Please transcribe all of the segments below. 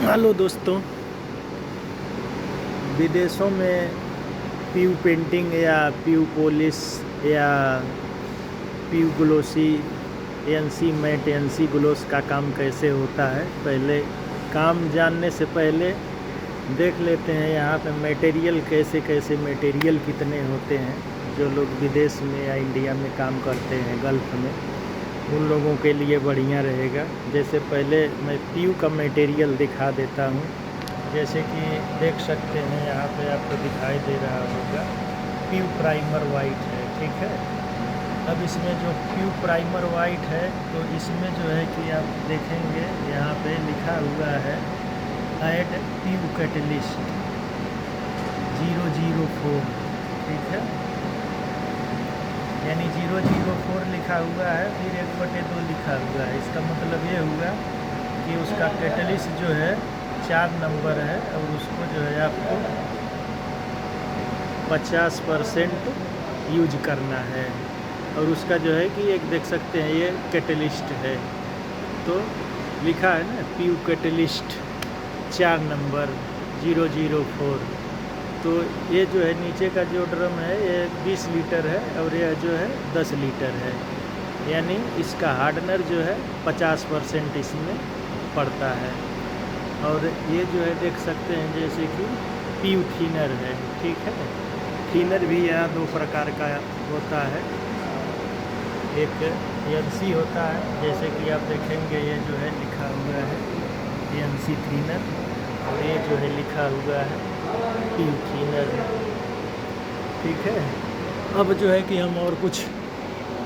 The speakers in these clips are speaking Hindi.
हेलो दोस्तों। विदेशों में पीयू पेंटिंग या पीयू पॉलिश या PU glossy ANC matt ANC gloss का काम कैसे होता है, पहले काम जानने से पहले देख लेते हैं यहाँ पे मटेरियल कैसे मटेरियल कितने होते हैं। जो लोग विदेश में या इंडिया में काम करते हैं गल्फ़ में, उन लोगों के लिए बढ़िया रहेगा। जैसे पहले मैं पीयू का मटेरियल दिखा देता हूँ। जैसे कि देख सकते हैं यहाँ पे आपको दिखाई दे रहा होगा पीयू प्राइमर वाइट है, ठीक है। अब इसमें जो पीयू प्राइमर वाइट है तो इसमें जो है कि आप देखेंगे यहाँ पे लिखा हुआ है ऐड पीयू कैटलिस्ट 004, ठीक है। यानी 004 लिखा हुआ है, फिर 1/2 लिखा हुआ है। इसका मतलब ये हुआ कि उसका कैटलिस्ट जो है 4 नंबर है और उसको जो है आपको 50% यूज करना है। और उसका जो है कि एक देख सकते हैं ये कैटलिस्ट है, तो लिखा है ना पीयू कैटलिस्ट 4 नंबर 004। तो ये जो है नीचे का जो ड्रम है ये 20 लीटर है और यह जो है 10 लीटर है। यानी इसका हार्डनर जो है 50% इसमें पड़ता है। और ये जो है देख सकते हैं जैसे कि पीयू थिनर है, ठीक है। थिनर भी यहाँ 2 प्रकार का होता है। एक एएनसी होता है, जैसे कि आप देखेंगे ये जो है लिखा हुआ है एएनसी थिनर, और ये जो है लिखा हुआ है पीयू थिनर, ठीक है। अब जो है कि हम और कुछ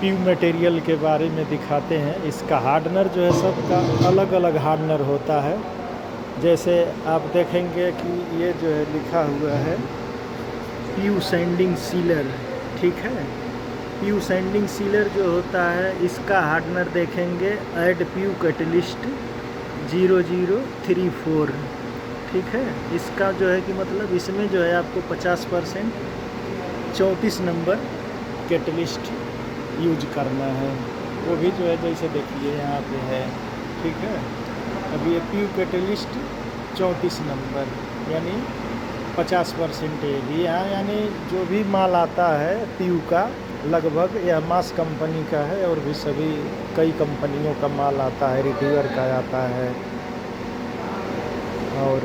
पीयू मटेरियल के बारे में दिखाते हैं। इसका हार्डनर जो है सबका अलग अलग हार्डनर होता है। जैसे आप देखेंगे कि ये जो है लिखा हुआ है पीयू सैंडिंग सीलर, ठीक है। पीयू सैंडिंग सीलर जो होता है इसका हार्डनर देखेंगे ऐड पीयू कैटलिस्ट 0034, ठीक है। इसका जो है कि मतलब इसमें जो है आपको 50% 34 नंबर कैटलिस्ट यूज करना है। वो भी जो है जैसे देखिए यहाँ पे है, ठीक है। अब ये पीयू कैटलिस्ट 34 नंबर यानी 50% भी यहाँ, यानी जो भी माल आता है पीयू का लगभग यह मास कंपनी का है, और भी सभी कई कंपनियों का माल आता है, रिट्रीवर का आता है और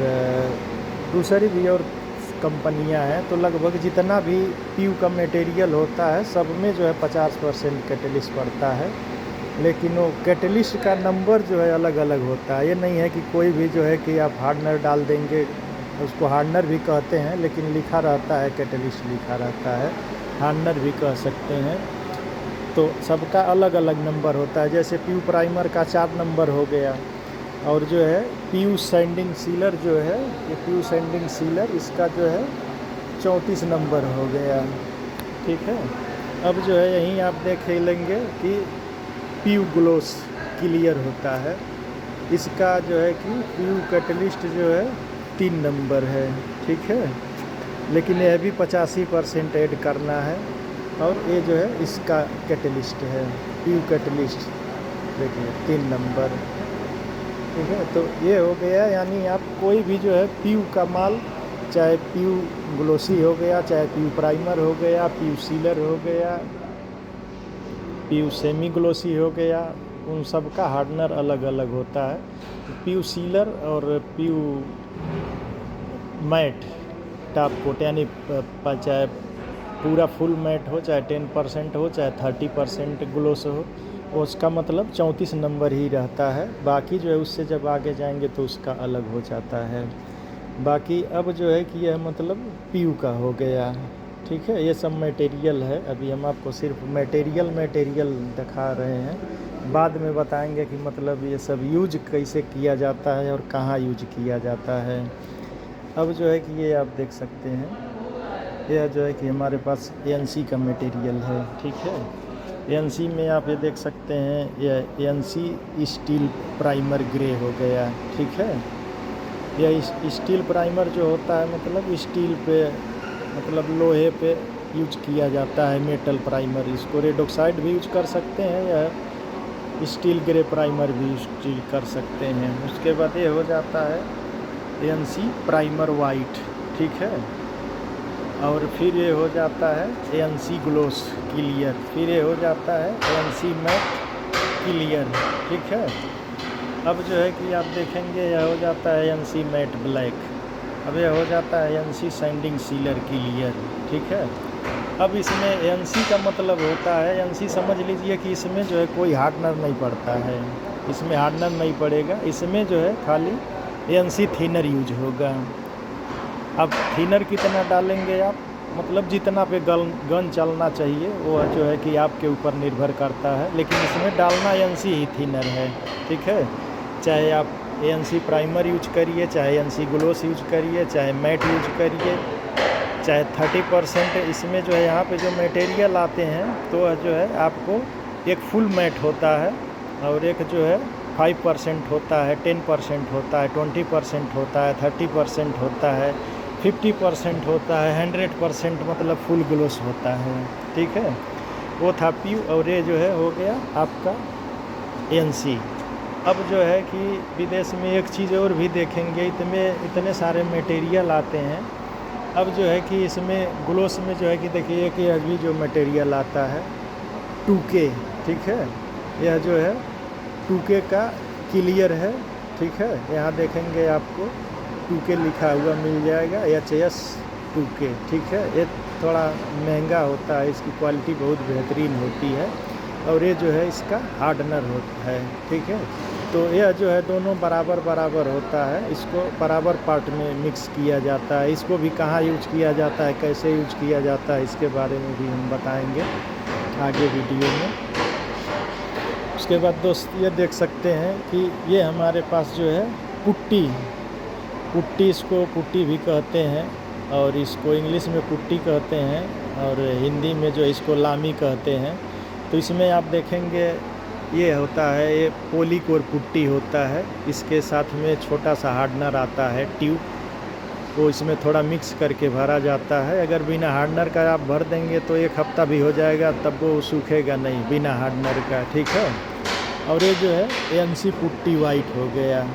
दूसरी भी और कंपनियां हैं। तो लगभग जितना भी पीयू का मटेरियल होता है सब में जो है 50% कैटलिस्ट पड़ता है। लेकिन वो कैटलिस्ट का नंबर जो है अलग अलग होता है। ये नहीं है कि कोई भी जो है कि आप हार्डनर डाल देंगे, उसको हार्डनर भी कहते हैं लेकिन लिखा रहता है कैटलिस्ट लिखा रहता है, हार्डनर भी कह सकते हैं। तो सबका अलग अलग नंबर होता है। जैसे पीयू प्राइमर का 4 नंबर हो गया, और जो है पीयू सैंडिंग सीलर जो है ये पीयू सैंडिंग सीलर इसका जो है 34 नंबर हो गया, ठीक है। अब जो है यहीं आप देख लेंगे कि पीयू ग्लोस क्लियर होता है। इसका जो है कि पीयू कैटलिस्ट जो है 3 नंबर है, ठीक है। लेकिन यह भी 85% ऐड करना है। और ये जो है इसका कैटलिस्ट है पीयू कैटलिस्ट, देखिए 3 नंबर, ठीक है। तो ये हो गया, यानी आप कोई भी जो है पीयू का माल, चाहे पीयू ग्लोसी हो गया, चाहे पीयू प्राइमर हो गया, पीयू सीलर हो गया, पीयू सेमी ग्लोसी हो गया, उन सब का हार्डनर अलग अलग होता है। पीयू सीलर और पीयू मैट टॉप कोट, यानी चाहे पूरा फुल मैट हो, चाहे 10% हो, चाहे 30% ग्लोस हो, उसका मतलब 34 नंबर ही रहता है। बाकी जो है उससे जब आगे जाएंगे तो उसका अलग हो जाता है। बाकी अब जो है कि यह मतलब पीयू का हो गया, ठीक है। ये सब मटेरियल है, अभी हम आपको सिर्फ मटेरियल दिखा रहे हैं। बाद में बताएंगे कि मतलब ये सब यूज कैसे किया जाता है और कहाँ यूज किया जाता है। अब जो है कि ये आप देख सकते हैं, यह जो है कि हमारे पास एएनसी का मटेरियल है, ठीक है। एएनसी में आप ये देख सकते हैं यह एएनसी स्टील प्राइमर ग्रे हो गया, ठीक है। यह स्टील प्राइमर जो होता है मतलब स्टील पे, मतलब लोहे पे यूज किया जाता है मेटल प्राइमर। इसको रेड ऑक्साइड भी यूज कर सकते हैं या स्टील ग्रे प्राइमर भी यूज कर सकते हैं। उसके बाद ये हो जाता है ANC प्राइमर वाइट, ठीक है। और फिर ये हो जाता है ANC ग्लोस क्लियर, फिर ये हो जाता है ANC मैट क्लियर, ठीक है। अब जो है कि आप देखेंगे यह हो जाता है ANC मैट ब्लैक, अब यह हो जाता है ANC सैंडिंग सीलर क्लियर, ठीक है। अब इसमें ANC का मतलब होता है, ANC समझ लीजिए कि इसमें जो है कोई हार्डनर नहीं पड़ता है, इसमें हार्डनर नहीं पड़ेगा, इसमें जो है खाली ANC थिनर यूज होगा। अब थिनर कितना डालेंगे आप, मतलब जितना पे गन चलना चाहिए वो जो है कि आपके ऊपर निर्भर करता है, लेकिन इसमें डालना ANC ही थिनर है, ठीक है। चाहे आप ANC प्राइमर यूज करिए, चाहे ANC ग्लोस यूज करिए, चाहे मैट यूज करिए, चाहे 30% इसमें जो है यहाँ पे जो मटेरियल आते हैं तो जो है आपको एक फुल मैट होता है और एक जो है 5% होता है, 10% होता है, 20% होता है, 30% होता है, 50% होता है, 100% मतलब फुल ग्लोस होता है, ठीक है। वो था PU और ये जो है हो गया आपका ANC। अब जो है कि विदेश में एक चीज़ और भी देखेंगे, इतने सारे मटेरियल आते हैं। अब जो है कि इसमें ग्लोस में जो है कि देखिए कि अभी जो मटेरियल आता है 2K, ठीक है, यह जो है 2K का क्लियर है, ठीक है। यहाँ देखेंगे आपको 2K लिखा हुआ मिल जाएगा, HS 2K, ठीक है। ये थोड़ा महंगा होता है, इसकी क्वालिटी बहुत बेहतरीन होती है और ये जो है इसका हार्डनर होता है, ठीक है। तो यह जो है दोनों बराबर बराबर होता है, इसको बराबर पार्ट में मिक्स किया जाता है। इसको भी कहाँ यूज किया जाता है, कैसे यूज किया जाता है, इसके बारे में भी हम बताएंगे आगे वीडियो में। उसके बाद दोस्त ये देख सकते हैं कि ये हमारे पास जो है पुट्टी, इसको पुट्टी भी कहते हैं और इसको इंग्लिश में पुट्टी कहते हैं और हिंदी में जो इसको लामी कहते हैं। तो इसमें आप देखेंगे ये होता है, ये पॉलीकोर पुट्टी होता है, इसके साथ में छोटा सा हार्डनर आता है ट्यूब, वो इसमें थोड़ा मिक्स करके भरा जाता है। अगर बिना हार्डनर का आप भर देंगे तो 1 हफ्ता भी हो जाएगा, तब वो सूखेगा नहीं बिना हार्डनर का, ठीक है। और ये जो है ANC पुट्टी वाइट हो गया,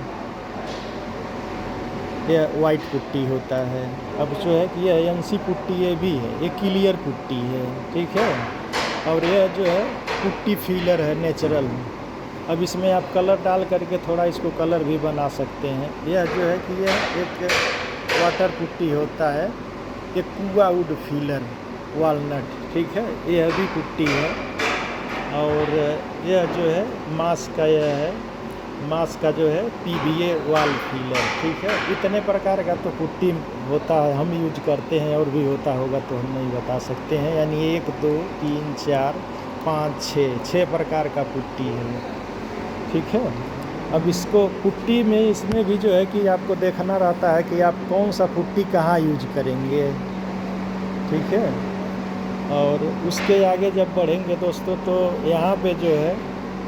ये वाइट पुट्टी होता है। अब जो है कि यह ANC पुट्टी ये भी है, ये क्लियर पुट्टी है, ठीक है। और यह जो है पुट्टी फिलर है नेचुरल। अब इसमें आप कलर डाल करके थोड़ा इसको कलर भी बना सकते हैं। यह जो है कि यह एक वाटर पुट्टी होता है, एक कुआ वुड फिलर वालनट, ठीक है, यह भी पुट्टी है। और यह जो है मास का, यह है मास का जो है PVA वाल फिलर, ठीक है। इतने प्रकार का तो पुट्टी होता है, हम यूज करते हैं, और भी होता होगा तो हम नहीं बता सकते हैं। यानी 1 2 3 4 5 6 प्रकार का पुट्टी है, ठीक है। अब इसको पुट्टी में इसमें भी जो है कि आपको देखना रहता है कि आप कौन सा पुट्टी कहाँ यूज करेंगे, ठीक है। और उसके आगे जब बढ़ेंगे दोस्तों तो यहाँ पे जो है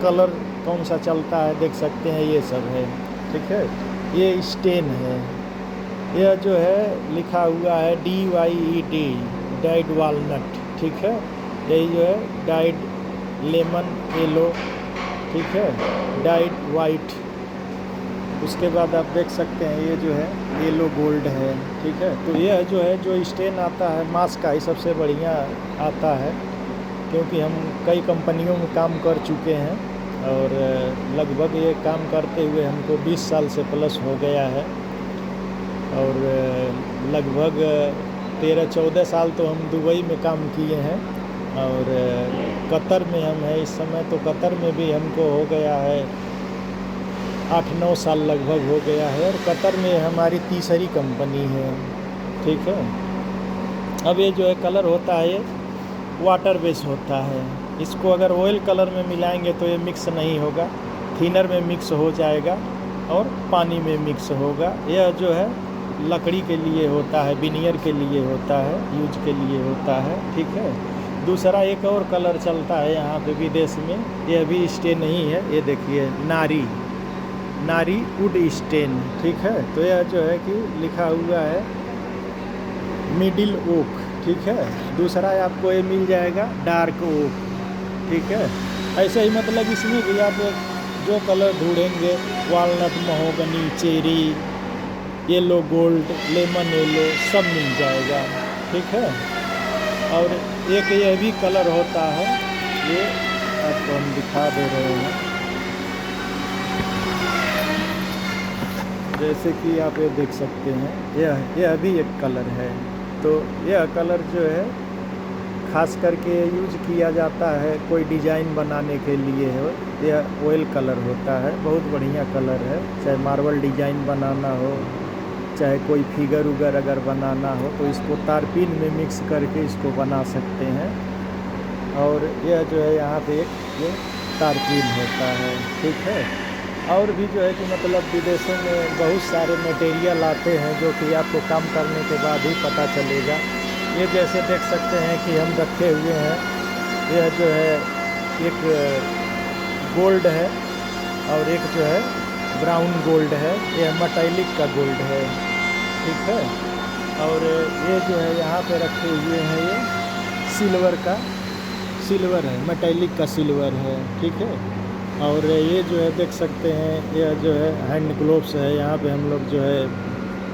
कलर कौन सा चलता है देख सकते हैं, ये सब है, ठीक है। ये स्टेन है, यह जो है लिखा हुआ है DYED डाइड वालनट, ठीक है। यही जो है डाइड लेमन येलो, ठीक है, डाइड वाइट। उसके बाद आप देख सकते हैं ये जो है येलो गोल्ड है, ठीक है। तो यह जो है जो स्टेन आता है मास का ही सबसे बढ़िया आता है, क्योंकि हम कई कंपनियों में काम कर चुके हैं और लगभग ये काम करते हुए हमको 20 साल से प्लस हो गया है। और लगभग 13-14 साल तो हम दुबई में काम किए हैं और कतर में हम हैं इस समय। तो कतर में भी हमको हो गया है 8-9 साल लगभग हो गया है, और कतर में हमारी तीसरी कंपनी है, ठीक है। अब ये जो है कलर होता है ये वाटर बेस होता है, इसको अगर ऑयल कलर में मिलाएंगे तो ये मिक्स नहीं होगा, थिनर में मिक्स हो जाएगा और पानी में मिक्स होगा। यह जो है लकड़ी के लिए होता है, विनियर के लिए होता है, यूज के लिए होता है, ठीक है। दूसरा एक और कलर चलता है यहाँ पे विदेश में, यह भी स्टेन नहीं है, ये देखिए नारी वुड स्टेन, ठीक है। तो यह जो है कि लिखा हुआ है मिडिल ओक, ठीक है। दूसरा आपको ये मिल जाएगा डार्क ओक, ठीक है। ऐसे ही मतलब इसमें भी आप जो कलर ढूंढेंगे walnut, mahogany, cherry, yellow gold, lemon yellow सब मिल जाएगा, ठीक है। और एक यह भी कलर होता है, ये आपको हम दिखा दे रहे हैं, जैसे कि आप ये देख सकते हैं, यह भी एक कलर है। तो यह कलर जो है खास करके यूज किया जाता है कोई डिज़ाइन बनाने के लिए हो। यह ऑयल कलर होता है, बहुत बढ़िया कलर है। चाहे मार्बल डिज़ाइन बनाना हो, चाहे कोई फिगर उगर अगर बनाना हो, तो इसको तारपीन में मिक्स करके इसको बना सकते हैं। और यह जो है यहाँ पे एक ये तारपीन होता है, ठीक है। और भी जो है कि मतलब विदेशों में बहुत सारे मटेरियल आते हैं जो कि आपको काम करने के बाद ही पता चलेगा। ये जैसे देख सकते हैं कि हम रखे हुए हैं, यह जो है एक गोल्ड है और एक जो है ब्राउन गोल्ड है, यह मेटालिक का गोल्ड है, ठीक है। और ये जो है यहाँ पे रखे हुए हैं, ये सिल्वर है, मेटालिक का सिल्वर है, ठीक है। और ये जो है देख सकते हैं, यह जो है हैंड ग्लोव्स है। यहाँ पे हम लोग जो है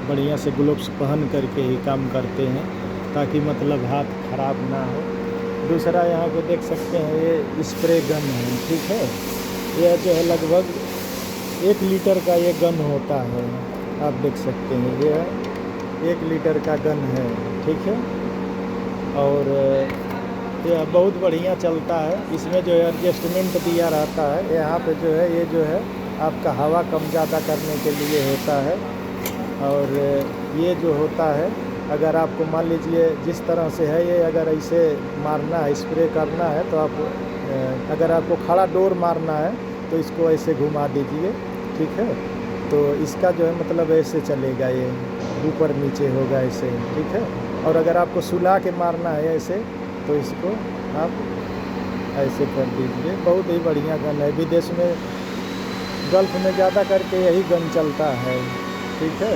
बढ़िया से ग्लोव्स पहन करके ही काम करते हैं ताकि मतलब हाथ खराब ना हो। दूसरा यहाँ पे देख सकते हैं, ये स्प्रे गन है, ठीक है। यह जो है लगभग 1 लीटर का ये गन होता है, आप देख सकते हैं, ये 1 लीटर का गन है, ठीक है। और यह बहुत बढ़िया चलता है। इसमें जो है एडजस्टमेंट दिया रहता है, यहाँ पे जो है ये जो है आपका हवा कम ज़्यादा करने के लिए होता है। और ये जो होता है, अगर आपको मान लीजिए जिस तरह से है ये, अगर ऐसे मारना है, स्प्रे करना है, तो आप अगर आपको खड़ा डोर मारना है तो इसको ऐसे घुमा दीजिए, ठीक है। तो इसका जो है मतलब ऐसे चलेगा, ये ऊपर नीचे होगा ऐसे, ठीक है। और अगर आपको सुला के मारना है ऐसे, तो इसको आप ऐसे कर दीजिए। बहुत ही बढ़िया गन है। विदेश में गल्फ में ज़्यादा करके यही गन चलता है, ठीक है।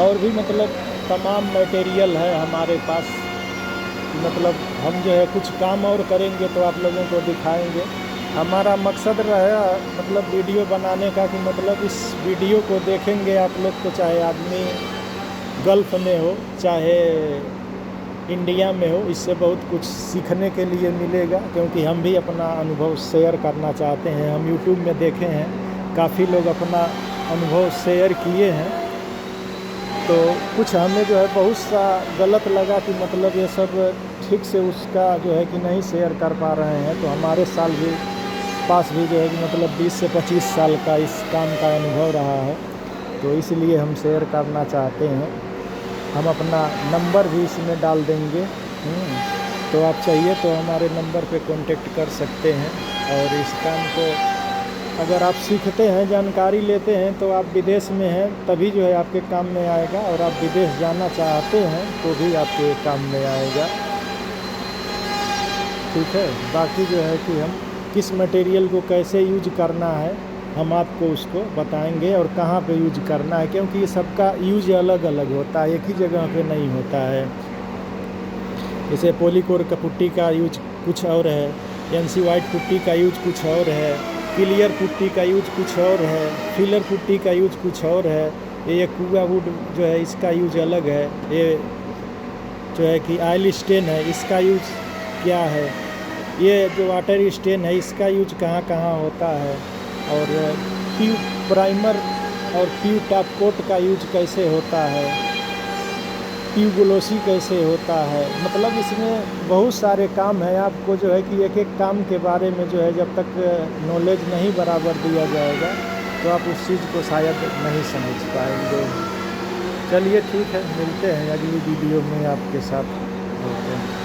और भी मतलब तमाम मटेरियल है हमारे पास। मतलब हम जो है कुछ काम और करेंगे तो आप लोगों को दिखाएंगे। हमारा मकसद रहा मतलब वीडियो बनाने का कि मतलब इस वीडियो को देखेंगे आप लोग, तो चाहे आदमी गल्फ में हो चाहे इंडिया में हो, इससे बहुत कुछ सीखने के लिए मिलेगा। क्योंकि हम भी अपना अनुभव शेयर करना चाहते हैं। हम यूट्यूब में देखे हैं, काफ़ी लोग अपना अनुभव शेयर किए हैं, तो कुछ हमें जो है बहुत सा गलत लगा कि मतलब ये सब ठीक से उसका जो है कि नहीं शेयर कर पा रहे हैं। तो हमारे पास भी जो है कि मतलब 20 से 25 साल का इस काम का अनुभव रहा है, तो इसलिए हम शेयर करना चाहते हैं। हम अपना नंबर भी इसमें डाल देंगे, तो आप चाहिए तो हमारे नंबर पे कांटेक्ट कर सकते हैं। और इस काम को अगर आप सीखते हैं, जानकारी लेते हैं, तो आप विदेश में हैं तभी जो है आपके काम में आएगा, और आप विदेश जाना चाहते हैं तो भी आपके काम में आएगा, ठीक है। बाकी जो है कि हम किस मटेरियल को कैसे यूज करना है हम आपको उसको बताएंगे, और कहाँ पे यूज करना है, क्योंकि ये सबका यूज अलग अलग होता है, एक ही जगह पे नहीं होता है। जैसे पॉलीकोर का पुट्टी का यूज कुछ और है, एनसी वाइट पुट्टी का यूज कुछ और है, क्लियर पुट्टी का यूज कुछ और है, फिलर पुट्टी का यूज कुछ और है। ये कुआ वुड जो है इसका यूज अलग है। ये जो है कि ऑयल स्टेन है, इसका यूज क्या है, ये जो वाटर स्टेन है इसका यूज कहाँ कहाँ होता है, और प्यू प्राइमर और प्यू टॉप कोट का यूज कैसे होता है, प्यू ग्लोसी कैसे होता है। मतलब इसमें बहुत सारे काम है। आपको जो है कि एक एक काम के बारे में जो है जब तक नॉलेज नहीं बराबर दिया जाएगा तो आप उस चीज़ को शायद नहीं समझ पाएंगे। चलिए ठीक है, मिलते हैं अगली वीडियो में आपके साथ। ओके।